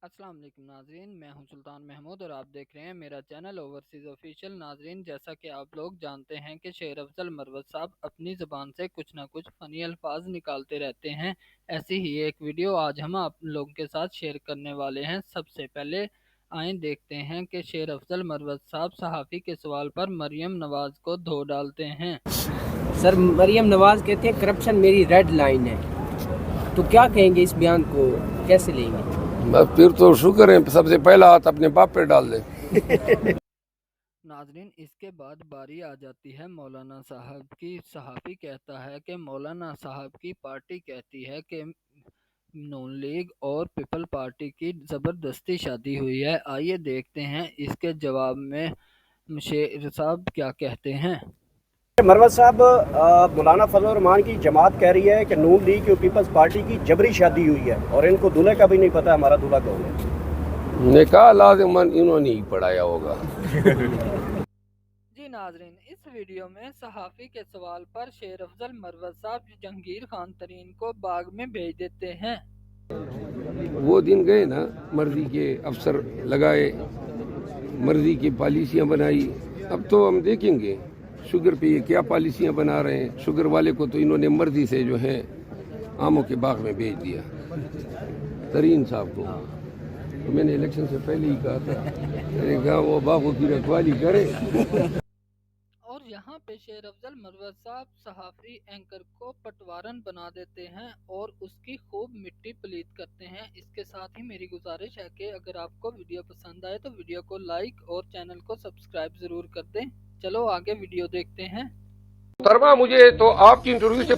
السلام علیکم ناظرین، میں ہوں سلطان محمود اور آپ دیکھ رہے ہیں میرا چینل اوورسیز آفیشیل۔ ناظرین، جیسا کہ آپ لوگ جانتے ہیں کہ شیر افضل مروت صاحب اپنی زبان سے کچھ نہ کچھ فنی الفاظ نکالتے رہتے ہیں۔ ایسی ہی ایک ویڈیو آج ہم آپ لوگوں کے ساتھ شیئر کرنے والے ہیں۔ سب سے پہلے آئیں دیکھتے ہیں کہ شیر افضل مروت صاحب صحافی کے سوال پر مریم نواز کو دھو ڈالتے ہیں۔ سر، مریم نواز کہتے ہیں کرپشن میری ریڈ لائن ہے، تو کیا کہیں گے؟ اس بیان کو کیسے لیں گے؟ بس پھر تو شکر ہے، سب سے پہلا ہاتھ اپنے باپ پہ ڈال دے۔ ناظرین، اس کے بعد باری آ جاتی ہے مولانا صاحب کی۔ صحافی کہتا ہے کہ مولانا صاحب کی پارٹی کہتی ہے کہ نون لیگ اور پیپل پارٹی کی زبردستی شادی ہوئی ہے۔ آئیے دیکھتے ہیں اس کے جواب میں شیر صاحب کیا کہتے ہیں۔ مروت صاحب، مولانا فضل الرحمان کی جماعت کہہ رہی ہے کہ نون لیگ اور پیپلز پارٹی کی جبری شادی ہوئی ہے اور ان کو دولہے کا بھی نہیں پتا ہمارا دولہا کون ہے۔ نکاح لازماً انہوں نے ہی پڑھایا ہوگا۔ جی ناظرین، اس ویڈیو میں صحافی کے سوال پر شیر افضل مروت صاحب جہانگیر خان ترین کو باغ میں بھیج دیتے ہیں۔ وہ دن گئے نا، مرضی کے افسر لگائے، مرضی کی پالیسیاں بنائی۔ اب تو ہم دیکھیں گے شوگر پہ یہ کیا پالیسیاں بنا رہے ہیں۔ شوگر والے کو تو انہوں نے مرضی سے جو ہے آموں کے باغ میں بھیج دیا، ترین صاحب کو۔ تو میں نے الیکشن سے پہلے ہی کہا تھا، میں نے کہا وہ باغوں کی رکھوالی کرے۔ اور یہاں پہ شیر افضل مروت صاحب صحافی اینکر کو پٹوارن بنا دیتے ہیں اور اس کی خوب مٹی پلیت کرتے ہیں۔ اس کے ساتھ ہی میری گزارش ہے کہ اگر آپ کو ویڈیو پسند آئے تو ویڈیو کو لائک اور چینل کو سبسکرائب ضرور کر دیں۔ چلو آگے ویڈیو دیکھتے ہیں۔ محترمہ، مجھے تو آپ کی انٹرویو سے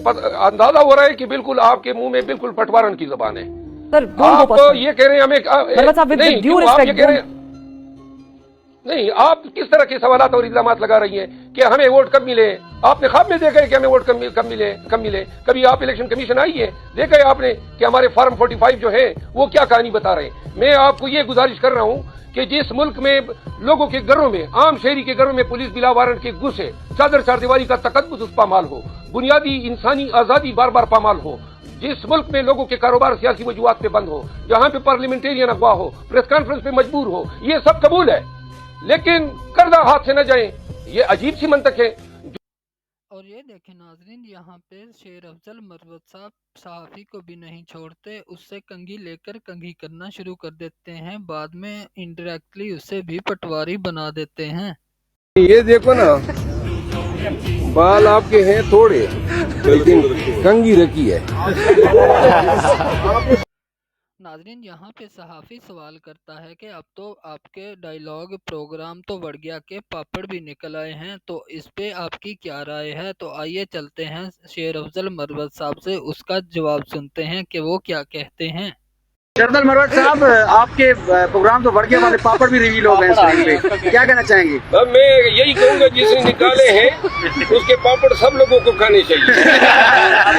اندازہ ہو رہا ہے کہ بالکل آپ کے منہ میں بالکل پٹوارن کی زبان ہے۔ آپ یہ کہہ رہے ہیں ہمیں نہیں، کیوں آپ یہ کہہ رہے ہیں؟ نہیں، آپ کس طرح کے سوالات اور الزامات لگا رہی ہیں کہ ہمیں ووٹ کب ملے؟ آپ نے خواب میں دیکھا ہے کہ ہمیں ووٹ کب ملے؟ کبھی آپ الیکشن کمیشن آئی ہے، دیکھا ہے آپ نے کہ ہمارے فارم 45 جو ہے وہ کیا کہانی بتا رہے ہیں؟ میں آپ کو یہ گزارش کر رہا ہوں کہ جس ملک میں لوگوں کے گھروں میں، عام شہری کے گھروں میں پولیس بلا وارنٹ کے گھس ہے، چادر چار دیواری کا تقدس اس پامال ہو، بنیادی انسانی آزادی بار بار پامال ہو، جس ملک میں لوگوں کے کاروبار سیاسی وجوہات پہ بند ہو، جہاں پہ پارلیمنٹیرین اغوا ہو، پریس کانفرنس پہ مجبور ہو، یہ سب قبول ہے، لیکن کردہ ہاتھ سے نہ جائیں۔ یہ عجیب سی منطق ہے۔ اور یہ دیکھیں ناظرین، یہاں پہ شیر افضل مروت صاحب صحافی کو بھی نہیں چھوڑتے، اس سے کنگھی لے کر کنگھی کرنا شروع کر دیتے ہیں، بعد میں انڈائریکٹلی اسے بھی پٹواری بنا دیتے ہیں۔ یہ دیکھو نا، بال آپ کے ہیں تھوڑے لیکن کنگھی رکھی ہے۔ ناظرین، یہاں پہ صحافی سوال کرتا ہے کہ اب تو آپ کے ڈائیلاگ پروگرام تو بڑھ گیا کہ پاپڑ بھی نکل آئے ہیں، تو اس پہ آپ کی کیا رائے ہے؟ تو آئیے چلتے ہیں شیر افضل مروت صاحب سے، اس کا جواب سنتے ہیں کہ وہ کیا کہتے ہیں۔ شیر افضل مروت صاحب، آپ کے پروگرام تو بڑھ گئے والے پاپڑ بھی ریویل ہو گئے اسکرین پہ، کیا کہنا چاہیں گے؟ اب میں یہی کہوں گا، جس نے نکالے ہیں اس کے پاپڑ سب لوگوں کو کھانے چاہیے۔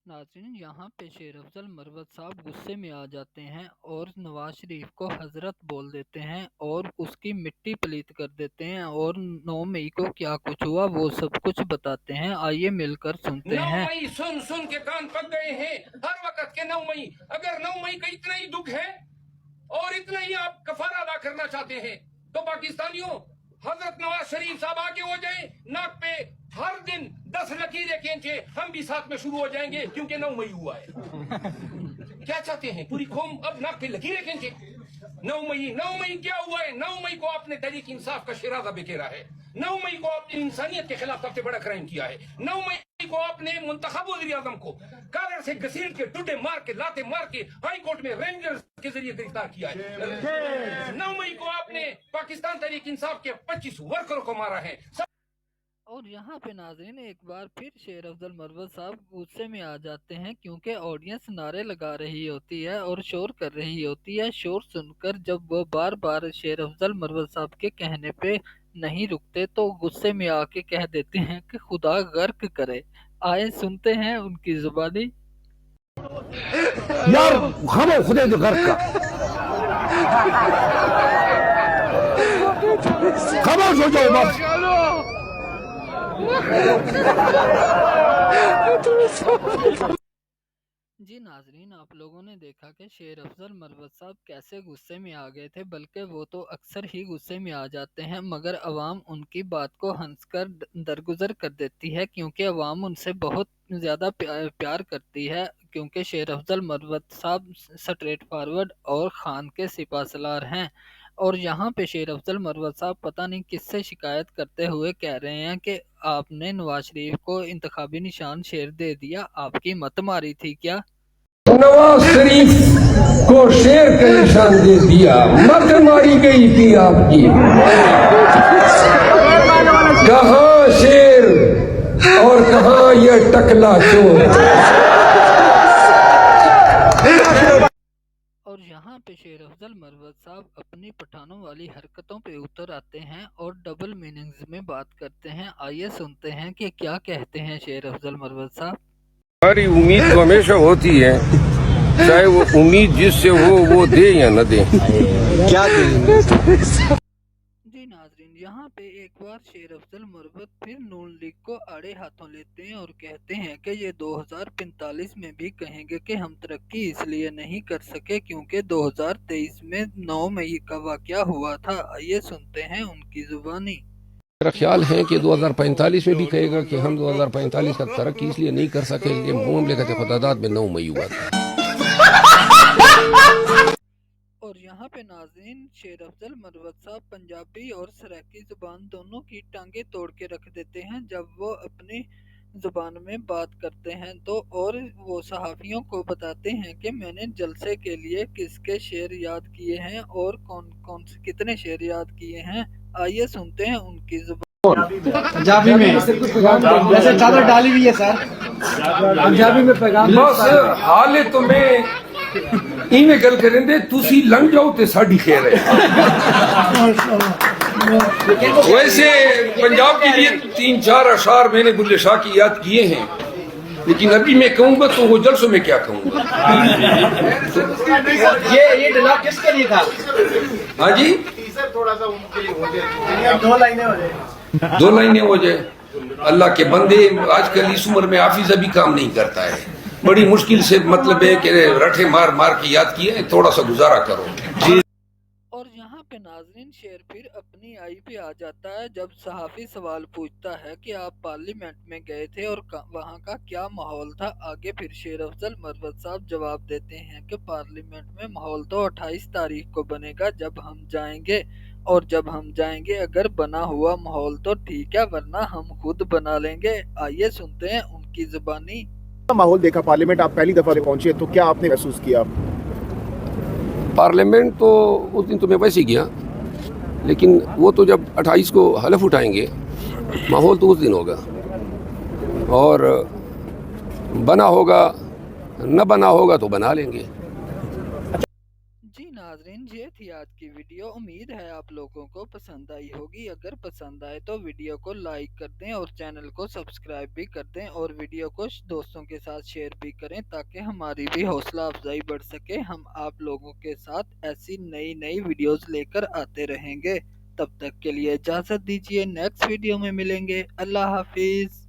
ناظرین، یہاں پہ شیر افضل مروت صاحب غصے میں آ جاتے ہیں اور نواز شریف کو حضرت بول دیتے ہیں اور اس کی مٹی پلیت کر دیتے ہیں، اور 9 مئی کو کیا کچھ ہوا وہ سب کچھ بتاتے ہیں۔ آئیے مل کر سنتے ہیں۔ 9 مئی سن کے کان پک گئے ہیں ہر وقت کے 9 مئی۔ اگر 9 مئی کا اتنا ہی دکھ ہے اور اتنا ہی آپ کفارہ ادا کرنا چاہتے ہیں تو پاکستانیوں، حضرت نواز شریف صاحب آگے ہو جائیں، ناک پہ ہر دن 10 لکیریں کھینچے، ہم بھی ساتھ میں شروع ہو جائیں گے، کیونکہ 9 مئی ہوا ہے۔ کیا چاہتے ہیں؟ پوری قوم اب ناک پہ لکیریں کھینچے؟ 9 مئی کیا ہوا ہے؟ 9 مئی کو آپ نے تحریک انصاف کا شیرازہ بکھیرا ہے۔ 9 مئی کو آپ نے انسانیت کے خلاف سب سے بڑا کرائم کیا ہے۔ 9 مئی کو آپ نے منتخب وزیر اعظم کو کالر سے گھسیٹ کے، ڈڈے مار کے، لاتے مار کے ہائی کورٹ میں رینجرز کے ذریعے گرفتار کیا ہے۔ 9 مئی کو آپ نے پاکستان تحریک انصاف کے 25 ورکروں کو مارا ہے۔ اور یہاں پہ ناظرین ایک بار پھر شیر افضل مروت صاحب غصے میں آ جاتے ہیں، کیونکہ آڈینس نعرے لگا رہی ہوتی ہے اور شور کر رہی ہوتی ہے۔ شور سن کر جب وہ بار بار شیر افضل مروت صاحب کے کہنے پہ نہیں رکتے تو غصے میں آ کے کہہ دیتے ہیں کہ خدا غرق کرے۔ آئے سنتے ہیں ان کی زبانی۔ یار ہمیں خدے جو غرق کا خاموش ہو جاؤ بس۔ جی ناظرین، آپ لوگوں نے دیکھا کہ شیر افضل مروت صاحب کیسے غصے میں آ گئے تھے، بلکہ وہ تو اکثر ہی غصے میں آ جاتے ہیں، مگر عوام ان کی بات کو ہنس کر درگزر کر دیتی ہے، کیونکہ عوام ان سے بہت زیادہ پیار کرتی ہے، کیونکہ شیر افضل مروت صاحب سٹریٹ فارورڈ اور خان کے سپاہ سالار ہیں۔ اور یہاں پہ شیر افضل مروت صاحب پتہ نہیں کس سے شکایت کرتے ہوئے کہہ رہے ہیں کہ آپ نے نواز شریف کو انتخابی نشان شیر دے دیا، آپ کی مت ماری تھی کیا؟ نواز شریف کو شیر کا نشان دے دیا، مت ماری گئی تھی آپ کی۔ کہاں شیر اور کہاں یہ ٹکلا چور۔ اور یہاں پہ شیر افضل مروت صاحب اپنی پٹھانوں والی حرکتوں پہ اتر آتے ہیں اور ڈبل میننگز میں بات کرتے ہیں۔ آئیے سنتے ہیں کہ کیا کہتے ہیں شیر افضل مروت صاحب۔ ہماری امید تو ہمیشہ ہوتی ہے، چاہے وہ امید جس سے ہو وہ دے یا نہ دے۔ جی ناظرین، یہاں پہ ایک بار شیر افضل مروت پھر نون لیگ کو آڑے ہاتھوں لیتے ہیں اور کہتے ہیں کہ یہ 2045 میں بھی کہیں گے کہ ہم ترقی اس لیے نہیں کر سکے کیونکہ 2023 میں 9 مئی کا واقعہ ہوا تھا۔ آئیے سنتے ہیں ان کی زبانی۔ میرا خیال ہے کہ 2045 میں بھی کہے گا کہ ہم 2045 کا ترقی اس لیے نہیں کر سکے کہ مملکت فتادات میں 9 مئی ہوا تھا۔ اور یہاں پہ ناظرین، شیر افضل مروت صاحب پنجابی اور سرائکی زبان دونوں کی ٹانگیں توڑ کے رکھ دیتے ہیں جب وہ اپنی زبان میں بات کرتے ہیں تو، اور وہ صحافیوں کو بتاتے ہیں کہ میں نے جلسے کے لیے کس کے شعر یاد کیے ہیں اور کون سے کتنے شعر یاد کیے ہیں۔ آئیے سنتے ہیں ان کی زبان۔ پنجابی میں ویسے چادر ڈالی ہوئی ہے سر، پنجابی میں پیغام بس حالے تمہیں ایویں گل کریں دے، تسی لنگ جاؤ تے ساڈی خیر ہے۔ ویسے پنجاب کے لیے 3-4 اشعار میں نے بلے شاہ کی یاد کیے ہیں، لیکن ابھی میں کہوں گا تو وہ جلسوں میں کیا کہوں گا۔ یہ ڈلا کس کے لیے تھا؟ ہاں جی، تھوڑا سا ان کے لیے ہو جائے، 2 لائنیں ہو جائے، 2 لائنیں ہو جائے۔ اللہ کے بندے، آج کل اس عمر میں حافظہ بھی کام نہیں کرتا ہے، بڑی مشکل سے مطلب ہے کہ رٹھے مار مار کے یاد کیے، تھوڑا سا گزارا کرو۔ اور یہاں پہ ناظرین شیر پھر اپنی آئی پہ آ جاتا ہے جب صحافی سوال پوچھتا ہے کہ آپ پارلیمنٹ میں گئے تھے اور وہاں کا کیا ماحول تھا۔ آگے پھر شیر افضل مروت صاحب جواب دیتے ہیں کہ پارلیمنٹ میں ماحول تو 28 تاریخ کو بنے گا جب ہم جائیں گے، اور جب ہم جائیں گے اگر بنا ہوا ماحول تو ٹھیک ہے ورنہ ہم خود بنا لیں گے۔ آئیے سنتے ہیں ان کی زبانی۔ ماحول دیکھا پارلیمنٹ، آپ پہلی دفعہ پہنچے تو کیا آپ نے محسوس کیا؟ پارلیمنٹ تو اس دن تو میں ویسے ہی گیا، لیکن وہ تو جب 28 کو حلف اٹھائیں گے، ماحول تو اس دن ہوگا، اور بنا ہوگا نہ بنا ہوگا تو بنا لیں گے۔ جی ناظرین، یہ تھی آج کی ویڈیو، امید ہے آپ لوگوں کو پسند آئی ہوگی۔ اگر پسند آئے تو ویڈیو کو لائک کر دیں اور چینل کو سبسکرائب بھی کر دیں اور ویڈیو کو دوستوں کے ساتھ شیئر بھی کریں تاکہ ہماری بھی حوصلہ افزائی بڑھ سکے۔ ہم آپ لوگوں کے ساتھ ایسی نئی ویڈیوز لے کر آتے رہیں گے۔ تب تک کے لیے اجازت دیجیے، نیکسٹ ویڈیو میں ملیں گے۔ اللہ حافظ۔